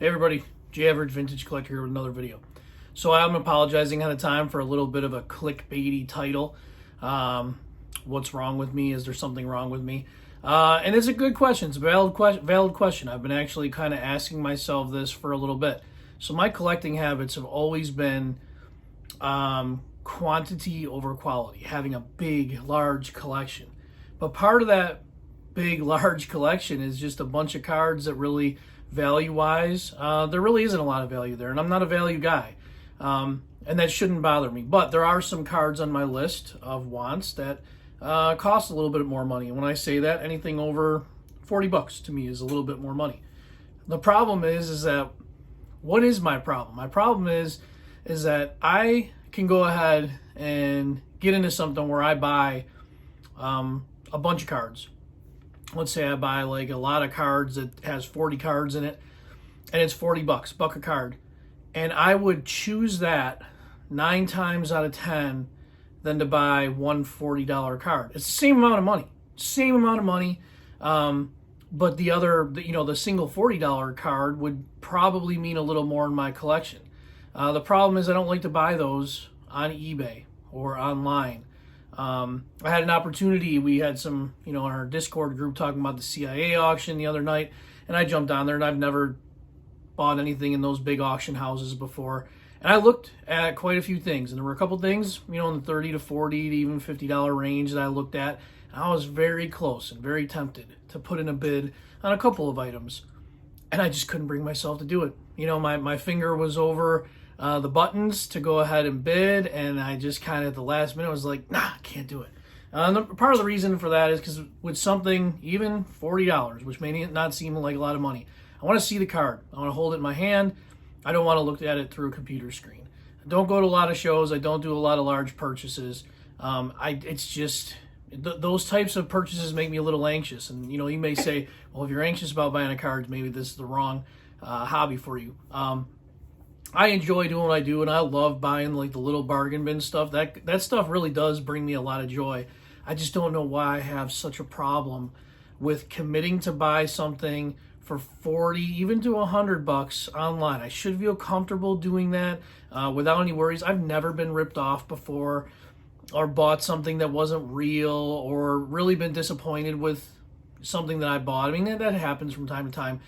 Hey everybody, Average Vintage Collector here with another video. So I'm apologizing ahead of time for a little bit of a clickbaity title. What's wrong with me? Is there something wrong with me? And it's a good question. It's a valid question. I've been actually kind of asking myself this for a little bit. So my collecting habits have always been quantity over quality, having a big, large collection. But part of that big, large collection is just a bunch of cards that really, value-wise, there really isn't a lot of value there, and I'm not a value guy, and that shouldn't bother me. But there are some cards on my list of wants that cost a little bit more money, and when I say that, anything over $40 to me is a little bit more money. The problem is that, what is my problem? My problem is that I can go ahead and get into something where I buy a bunch of cards. Let's say I buy like a lot of cards that has 40 cards in it, and it's $40, buck a card. And I would choose that 9 times out of 10 than to buy one $40 card. It's the same amount of money. But the single $40 card would probably mean a little more in my collection. The problem is I don't like to buy those on eBay or online. I had an opportunity. We had some, in our Discord group talking about the CIA auction the other night, and I jumped on there, and I've never bought anything in those big auction houses before. And I looked at quite a few things, and there were a couple things, in the 30 to 40 to even $50 range that I looked at. And I was very close and very tempted to put in a bid on a couple of items, and I just couldn't bring myself to do it. My finger was over the buttons to go ahead and bid, and I just kind of at the last minute was like, nah, I can't do it. And part of the reason for that is because with something even $40, which may not seem like a lot of money, I want to see the card. I want to hold it in my hand. I don't want to look at it through a computer screen. I don't go to a lot of shows. I don't do a lot of large purchases. It's just those types of purchases make me a little anxious. And you may say, well, if you're anxious about buying a card, maybe this is the wrong hobby for you. I enjoy doing what I do, and I love buying like the little bargain bin stuff. That stuff really does bring me a lot of joy. I just don't know why I have such a problem with committing to buy something for 40, even to $100 online. I should feel comfortable doing that without any worries. I've never been ripped off before or bought something that wasn't real or really been disappointed with something that I bought. I mean, that happens from time to time.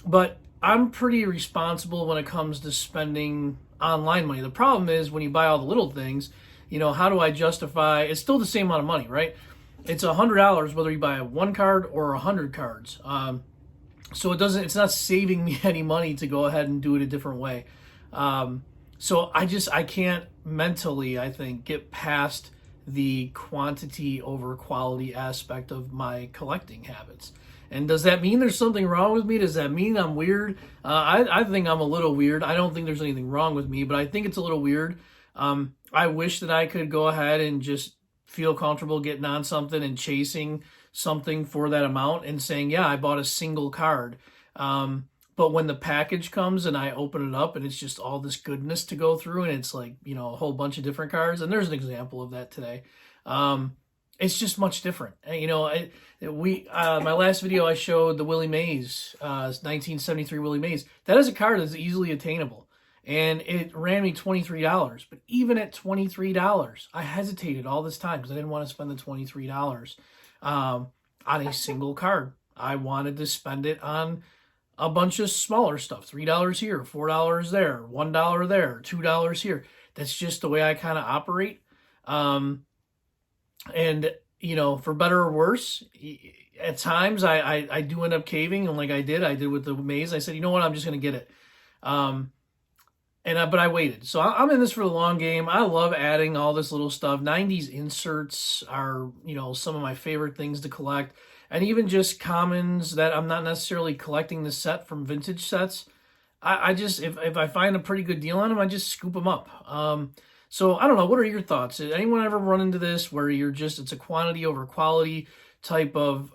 But I'm pretty responsible when it comes to spending online money. The problem is when you buy all the little things, how do I justify? It's still the same amount of money, right? It's $100 whether you buy one card or 100 cards. So it's not saving me any money to go ahead and do it a different way. So I can't mentally, I think, get past the quantity over quality aspect of my collecting habits. And does that mean there's something wrong with me? Does that mean I'm weird? I think I'm a little weird. I don't think there's anything wrong with me, but I think it's a little weird. I wish that I could go ahead and just feel comfortable getting on something and chasing something for that amount and saying, yeah, I bought a single card. But when the package comes and I open it up and it's just all this goodness to go through and it's like, a whole bunch of different cards, and there's an example of that today. It's just much different. My last video I showed the Willie Mays, 1973 Willie Mays. That is a card that's easily attainable, and it ran me $23. But even at $23, I hesitated all this time because I didn't want to spend the $23 on a single card. I wanted to spend it on a bunch of smaller stuff, $3 here, $4 there, $1 there, $2 here. That's just the way I kind of operate. And, for better or worse, at times I do end up caving, and like I did with the maze. I said, you know what, I'm just going to get it. But I waited. So I'm in this for the long game. I love adding all this little stuff. 90s inserts are, some of my favorite things to collect. And even just commons that I'm not necessarily collecting the set from vintage sets. I just, if I find a pretty good deal on them, I just scoop them up. So I don't know. What are your thoughts? Did anyone ever run into this where it's a quantity over quality type of,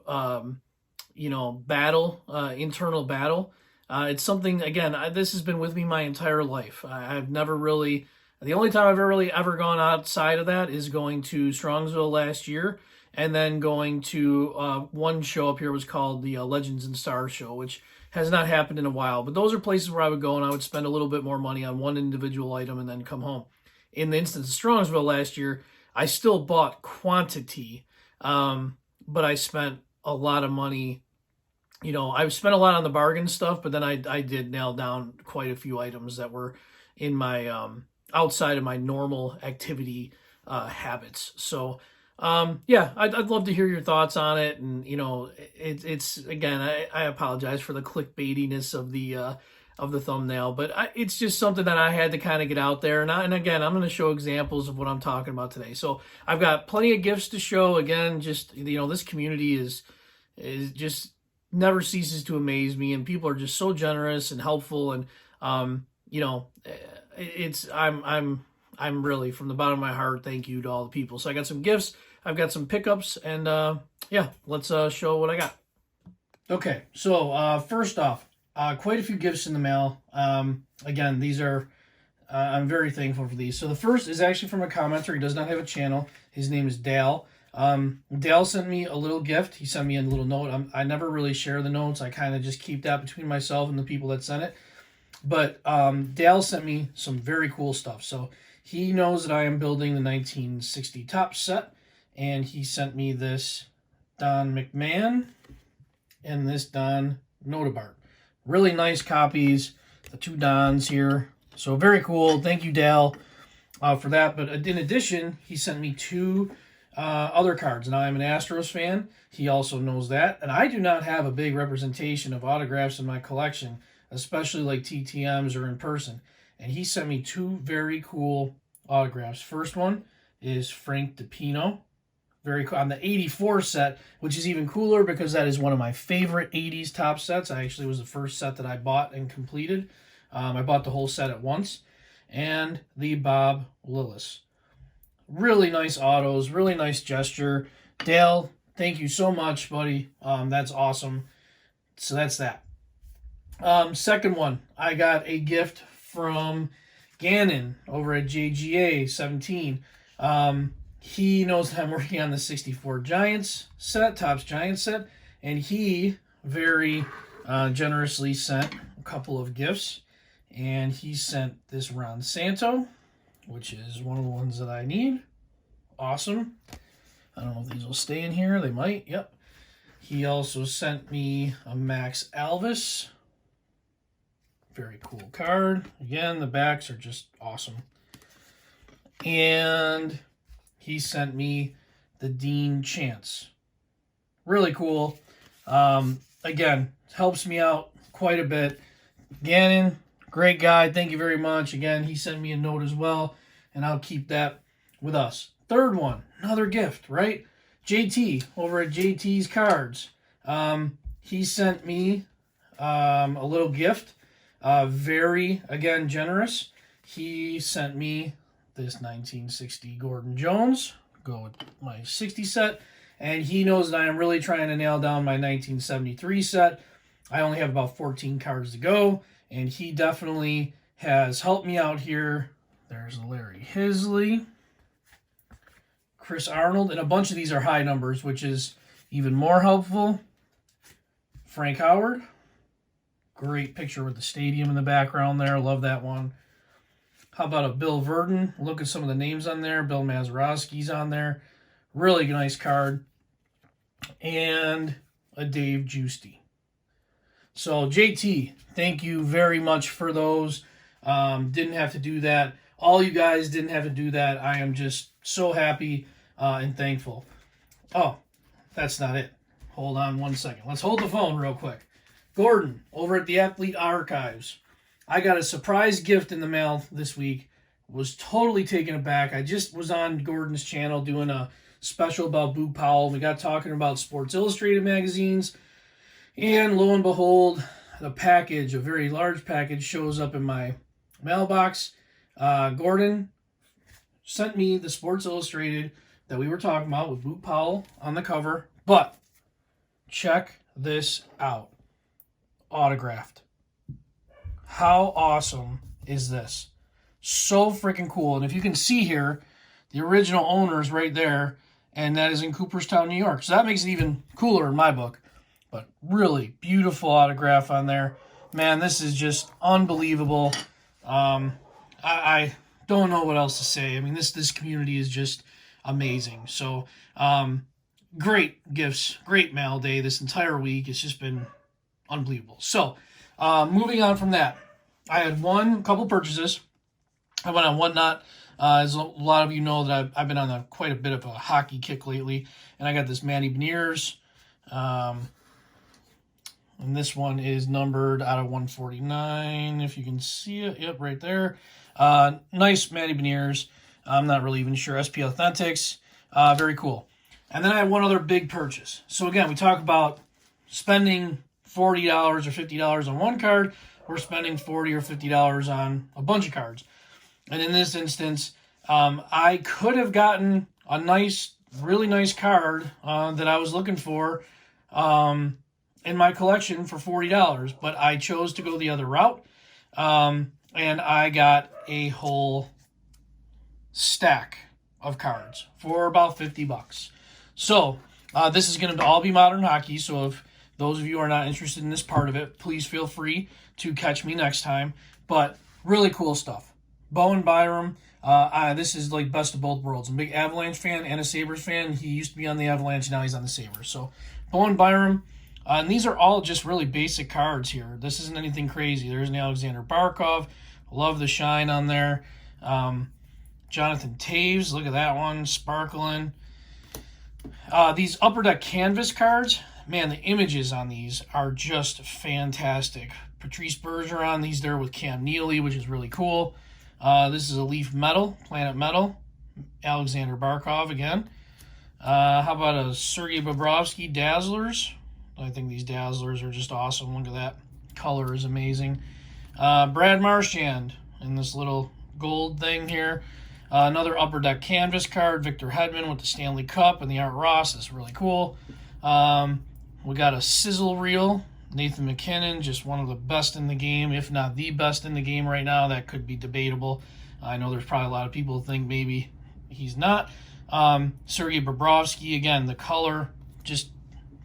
battle, internal battle? It's something, again, this has been with me my entire life. I've never really, the only time I've ever gone outside of that is going to Strongsville last year and then going to one show up here was called the Legends and Stars show, which has not happened in a while. But those are places where I would go and I would spend a little bit more money on one individual item and then come home. In the instance of Strongsville last year, I still bought quantity, but I spent a lot of money. You know, I spent a lot on the bargain stuff, but then I did nail down quite a few items that were in my outside of my normal activity habits. So yeah, I'd love to hear your thoughts on it. And you know, it's again, I apologize for the clickbaitiness of the thumbnail, but it's just something that I had to kind of get out there. And again, I'm going to show examples of what I'm talking about today. So I've got plenty of gifts to show. Again, just you know, this community is just never ceases to amaze me, and people are just so generous and helpful. And you know, I'm really, from the bottom of my heart, thank you to all the people. So I got some gifts, I've got some pickups, and yeah, let's show what I got. Okay, so first off, quite a few gifts in the mail. Again, these are, I'm very thankful for these. So the first is actually from a commenter. He does not have a channel. His name is Dale. Dale sent me a little gift. He sent me a little note. I never really share the notes. I kind of just keep that between myself and the people that sent it. But Dale sent me some very cool stuff. So he knows that I am building the 1960 top set, and he sent me this Don McMahon and this Don Notebart. Really nice copies, the two Dons here. So very cool. Thank you, Dale, for that. But in addition, he sent me two other cards. Now, I'm an Astros fan. He also knows that. And I do not have a big representation of autographs in my collection, especially like TTMs or in person. And he sent me two very cool autographs. First one is Frank DiPino. Very cool. On the 84 set, which is even cooler because that is one of my favorite 80s top sets. I actually was the first set that I bought and completed. I bought the whole set at once. And the Bob Lillis. Really nice autos, really nice gesture. Dale, thank you so much, buddy. That's awesome. So that's that. Second one, I got a gift from Gannon over at JGA 17. He knows that I'm working on the 64 Giants set, Topps Giants set, and he very generously sent a couple of gifts. And he sent this Ron Santo, which is one of the ones that I need. Awesome. I don't know if these will stay in here. They might. Yep. He also sent me a Max Alvis. Very cool card. Again, the backs are just awesome. And he sent me the Dean Chance. Really cool. Again, helps me out quite a bit. Gannon, great guy. Thank you very much. Again, he sent me a note as well, and I'll keep that with us. Third one, another gift, right? JT over at JT's Cards. He sent me a little gift. Very, again, generous. He sent me this 1960 Gordon Jones. Go with my 60 set. And he knows that I am really trying to nail down my 1973 set. I only have about 14 cards to go. And he definitely has helped me out here. There's Larry Hisley, Chris Arnold, and a bunch of these are high numbers, which is even more helpful. Frank Howard. Great picture with the stadium in the background there. Love that one. How about a Bill Verdon? Look at some of the names on there. Bill Mazeroski's on there. Really nice card. And a Dave Giusti. So, JT, thank you very much for those. Didn't have to do that. All you guys didn't have to do that. I am just so happy and thankful. Oh, that's not it. Hold on one second. Let's hold the phone real quick. Gordon, over at the Athlete Archives. I got a surprise gift in the mail this week. Was totally taken aback. I just was on Gordon's channel doing a special about Boo Powell. We got talking about Sports Illustrated magazines. And lo and behold, the package, a very large package, shows up in my mailbox. Gordon sent me the Sports Illustrated that we were talking about with Boo Powell on the cover. But check this out. Autographed. How awesome is this? So freaking cool. And if you can see here, the original owner is right there, and that is in Cooperstown, New York. So that makes it even cooler in my book. But really beautiful autograph on there. Man, this is just unbelievable. I don't know what else to say. I mean, this community is just amazing. So, great gifts, great mail day this entire week. It's just been unbelievable. So, moving on from that, I had a couple purchases. I went on Whatnot. As a lot of you know, that I've been on quite a bit of a hockey kick lately, and I got this Matty Beniers. And this one is numbered out of 149, if you can see it. Yep, right there. Nice Matty Beniers. I'm not really even sure. SP Authentics. Very cool. And then I had one other big purchase. So again, we talk about spending $40 or $50 on one card. We're spending $40 or $50 on a bunch of cards. And in this instance, I could have gotten a nice, really nice card that I was looking for in my collection for $40, but I chose to go the other route, and I got a whole stack of cards for about $50. So this is going to all be Modern Hockey, so if those of you are not interested in this part of it, please feel free to catch me next time. But really cool stuff. Bowen Byram, this is like best of both worlds. I'm a big Avalanche fan and a Sabres fan. He used to be on the Avalanche, now he's on the Sabres. So Bowen Byram. And these are all just really basic cards here. This isn't anything crazy. There's an Alexander Barkov. Love the shine on there. Jonathan Taves. Look at that one. Sparkling. These Upper Deck Canvas cards. Man, the images on these are just fantastic. Patrice Bergeron. These there with Cam Neely, which is really cool. This is a Leaf Metal. Planet Metal. Alexander Barkov again. How about a Sergei Bobrovsky Dazzlers? I think these Dazzlers are just awesome. Look at that. Color is amazing. Brad Marchand in this little gold thing here. Another Upper Deck Canvas card. Victor Hedman with the Stanley Cup and the Art Ross. That's really cool. We got a sizzle reel. Nathan McKinnon, just one of the best in the game, if not the best in the game right now. That could be debatable. I know there's probably a lot of people who think maybe he's not. Sergei Bobrovsky, again, the color, just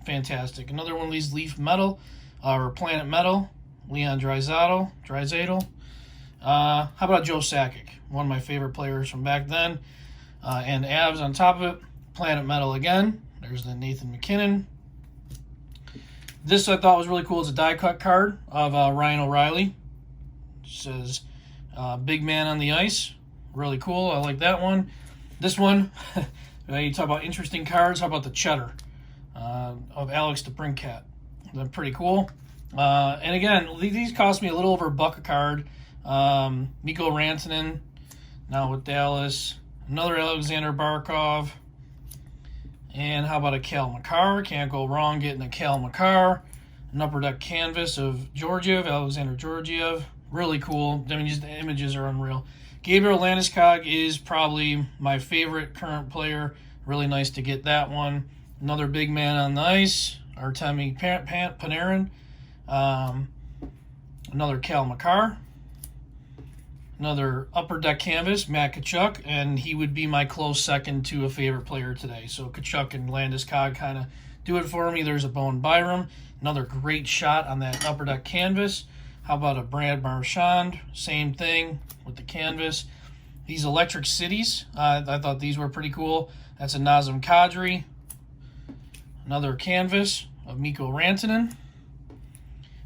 fantastic. Another one of these Leaf Metal, or Planet Metal, Leon Draisaitl. How about Joe Sakic, one of my favorite players from back then. And Avs on top of it, Planet Metal again. There's the Nathan McKinnon. This I thought was really cool. It's a die cut card of Ryan O'Reilly. It says big man on the ice. Really cool. I like that one. This one, you talk about interesting cards. How about the Cheddar of Alex DeBrincat? They're pretty cool. And again, these cost me a little over $1 a card. Mikko Rantanen, now with Dallas. Another Alexander Barkov. And how about a Cal McCarr? Can't go wrong getting a Cal McCarr. An Upper Deck Canvas of Georgiev, Alexander Georgiev. Really cool. I mean, just the images are unreal. Gabriel Landeskog is probably my favorite current player. Really nice to get that one. Another big man on the ice, Artemi Panarin. Another Cal McCarr. Another Upper Deck Canvas, Matt Tkachuk, and he would be my close second to a favorite player today. So Tkachuk and Landeskog kind of do it for me. There's a Bowen Byram. Another great shot on that Upper Deck Canvas. How about a Brad Marchand? Same thing with the canvas. These Electric Cities, I thought these were pretty cool. That's a Nazem Kadri. Another canvas of Mikko Rantanen.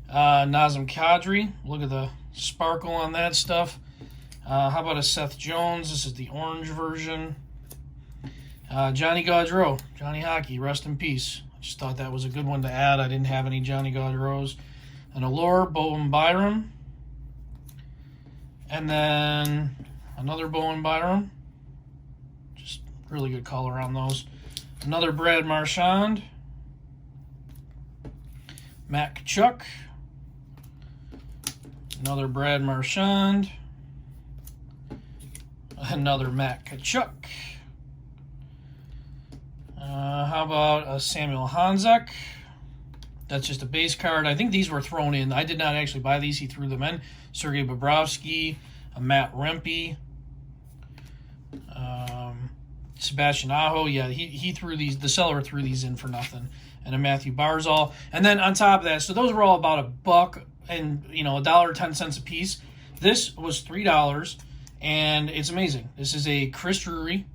Nazem Kadri. Look at the sparkle on that stuff. How about a Seth Jones? This is the orange version. Johnny Gaudreau. Johnny Hockey, rest in peace. I just thought that was a good one to add. I didn't have any Johnny Gaudreaus. An Allure, Bowen Byram. And then another Bowen Byram. Just really good color on those. Another Brad Marchand. Matt Tkachuk. Another Brad Marchand. Another Matt Tkachuk. How about a Samuel Honzek? That's just a base card. I think these were thrown in. I did not actually buy these. He threw them in. Sergei Bobrovsky, a Matt Rempe, Sebastian Aho. Yeah, he threw these. The seller threw these in for nothing. and a Matthew Barzal. And then on top of that, so those were all about $1 and $1.10 a piece. This was $3, and it's amazing. This is a Chris Drury,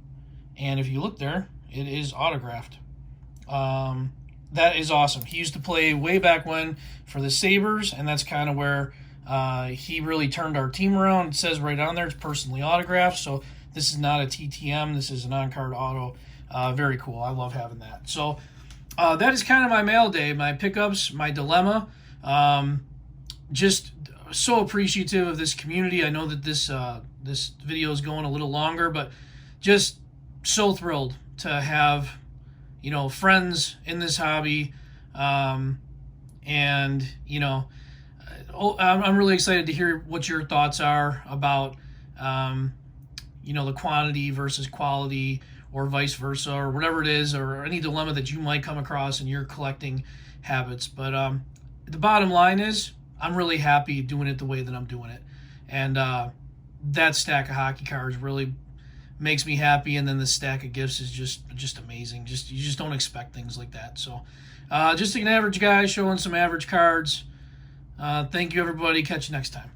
and if you look there, it is autographed. That is awesome. He used to play way back when for the Sabres, and that's kind of where he really turned our team around. It says right on there it's personally autographed, so this is not a TTM. This is an on-card auto. Very cool. I love having that. So that is kind of my mail day, my pickups, my dilemma. Just so appreciative of this community. I know that this video is going a little longer, but just so thrilled to have friends in this hobby, and I'm really excited to hear what your thoughts are about the quantity versus quality, or vice versa, or whatever it is, or any dilemma that you might come across in your collecting habits. But the bottom line is, I'm really happy doing it the way that I'm doing it, and that stack of hockey cards really makes me happy. And then the stack of gifts is just amazing. You just don't expect things like that. So just an average guy showing some average cards. Thank you, everybody. Catch you next time.